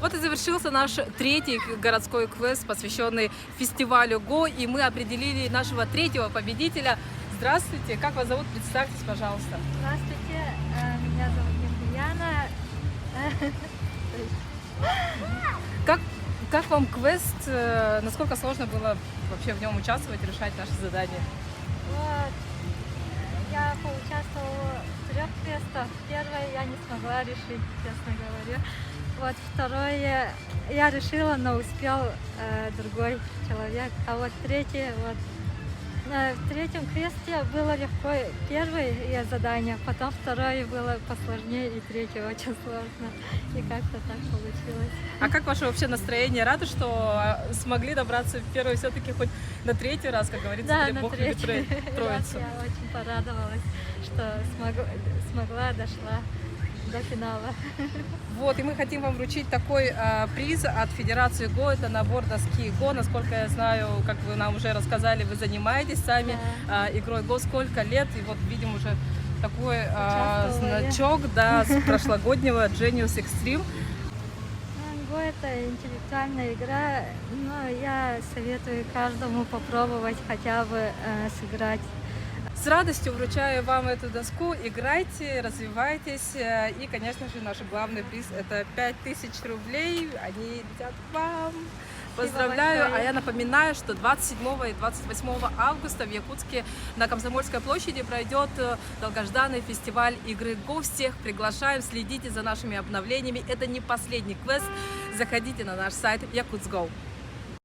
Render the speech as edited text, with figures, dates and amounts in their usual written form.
Вот и завершился наш третий городской квест, посвященный фестивалю Го, и мы определили нашего третьего победителя. Здравствуйте, как вас зовут? Представьтесь, пожалуйста. Здравствуйте, меня зовут Емельяна. Как вам квест? Насколько сложно было вообще в нем участвовать, решать наши задания? Вот, я поучаствовала в 3 квестах. Первое я не смогла решить, честно говоря. Вот второе я решила, но успел другой человек. А вот третье, вот в третьем квесте было легко первое задание, потом второе было посложнее и третье очень сложно. И как-то так получилось. А как ваше вообще настроение? Рады, что смогли добраться в первый все-таки хоть на третий раз, как говорится, Да, или на Бог любит третий раз троицу? я очень порадовалась, что дошла до финала. Вот, и мы хотим вам вручить такой приз от Федерации Го. Это набор доски Го. Насколько я знаю, как вы нам уже рассказали, вы занимаетесь сами игрой Го. Сколько лет? И вот видим уже такой значок, да, с прошлогоднего Genius Extreme. Го — это интеллектуальная игра, но я советую каждому попробовать хотя бы сыграть. С радостью вручаю вам эту доску. Играйте, развивайтесь. И, конечно же, наш главный приз – это 5000 рублей. Они летят к вам. Поздравляю! большое. А я напоминаю, что 27 и 28 августа в Якутске на Комсомольской площади пройдет долгожданный фестиваль игры Го. Всех приглашаем, следите за нашими обновлениями. Это не последний квест. Заходите на наш сайт Якутс.Го.